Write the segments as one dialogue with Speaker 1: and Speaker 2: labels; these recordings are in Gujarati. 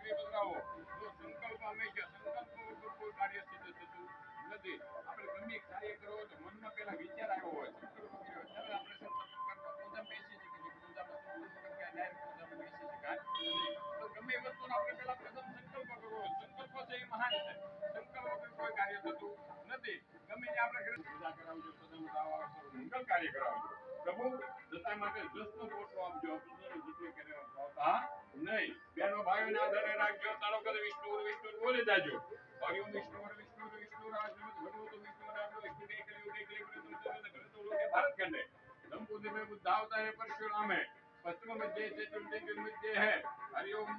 Speaker 1: પગે પધરાવો. જો સંકલ્પ હંમેશા સંકલ્પ વગર કોઈ કાર્ય સિદ્ધ થતું નથી. આપણે ગમે કાર્ય કરો તો મનમાં પેલા વિચાર આવ્યો હોય, સંકલ્પ કર્યો ત્યારે આપણે પૂજામાં બેસી શકીએ છીએ. પૂજામાં સંકલ્પ કરતા ડાયરેક્ટ પૂજામાં બેસી શકાય નહીં. તો ગમે એ વસ્તુનો આપણે પેલા પ્રથમ સંકલ્પ કરવો. સંકલ્પ છે એ મહાન છે. સંકલ્પ વગર કોઈ કાર્ય થતું નથી. ગમે તે આપણે ઘરે પૂજા કરાવજો, મંગલ કાર્ય કરાવજો. પ્રભુ દત્તા માટે દસનો પોટલો આપજો. જેટલું કર્યા આવતા નહીં. બેનો ભાઈઓને આધારે રાખજો. તારો કદે વિષ્ણુ વિષ્ણુ બોલી જાજો. હરિઓમ વિષ્ણુ વિષ્ણુ વિષ્ણુ રાજ્ય ભગવતો વિષ્ણુ રામ વિષ્ણુ भारत खंडे संपूर्ण में बुद्धावता है परशुराम है पश्चिम मध्य चतुर्दिक मध्य है हरिओम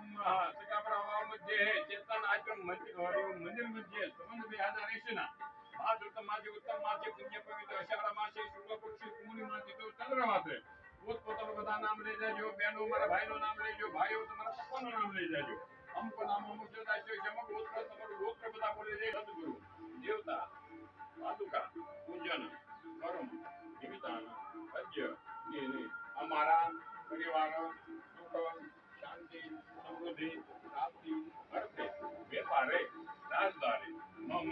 Speaker 1: सकापरावाव मध्य है चेतन आश्रम मध्य हरिओम मंदिर मध्य संबंध में आधारेशना मास उत्तम मासे पुण्य पवित्र अषाढ़ मासे शुक्ल पक्ष कुमुनी मासे तो चंद्र मासे પોત પોતાનું બધા નામ લઈ જાજો. બેનો મારા ભાઈનું નામ લેજો. ભાઈઓ તમારા પપ્પાનું નામ લઈ જાજો. અમુક નામ અમુક જતા જમક ગોત્ર તમારું ગોત્ર બધા બોલી જાય. સદગુરુ દેવતા પાદુકા પૂજન કર્મ નિમિત્તાન અજ્ય એને અમારા પરિવાર સુખ શાંતિ સમૃદ્ધિ પ્રાપ્તિ અર્થે વેપારે રાજદારી મમ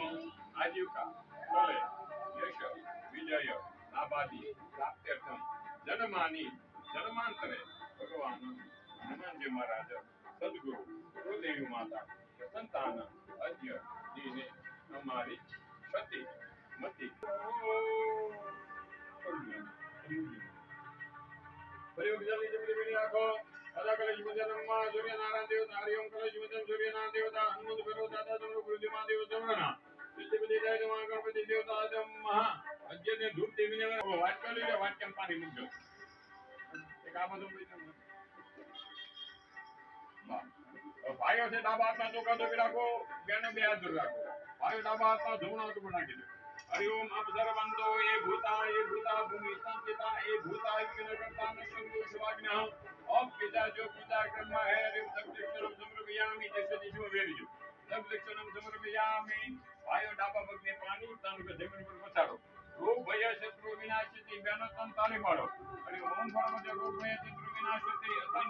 Speaker 1: આજીવિકા ફલે યશ વિજય લાભાદી પ્રાપ્ત્યર્થમ જન્માની જન્માંતરે ભગવાન હનુમાનજી મહારાજ સદગુરુ ગુરુદેવી માતા સંતાન અજ્ય દીને અમારી સતી મતી પ્રયોગ જલ્દી જલ્દી બની રાખો. અદા કરે જીવનમાં સૂર્યનારાયણ દેવતા હરિઓમ કરે જીવન સૂર્યનારાયણ દેવતા હનુમંત ભરો દાદા તમરો ગુરુદેવ દેવ સમરણા વિદ્યાપતિ જય નમઃ ગણપતિ દેવતા આદમ મહા અજ્યને ધૂપ દેવીને વાત કરી લે. વાત કેમ પાણી મૂકજો. એક આ બધું ભાઈઓ છે ડાબા હાથમાં ચોખા ધોબી રાખો. બેનો બે હાથ જોડી રાખો. ભાઈઓ ડાબા હાથમાં જમણા હાથ ઉપર નાખી દો. હરિઓમ અપસર્વંતો એ ભૂતા ભૂમિ સંચિતા એ ભૂતા વિઘ્નકર્તા નશ્યંતુ શિવાગ્નઃ ઓમ પિતા જો પૂજા કર્મા હે હરિ સબલિક્ષણમ સમર્પયામિ જૈસે દિશો વેરજો સબલિક્ષણમ સમર્પયામિ. ભાઈઓ ડાબા પગને પાણી તાનું કે જમીન પર પછાડો. રોગ ભય શત્રુ વિનાશિતી બેનો તન તાળી પાડો. હરિ ઓમ ફળમજ્ય રોગ ભય શત્રુ વિનાશિતી અતન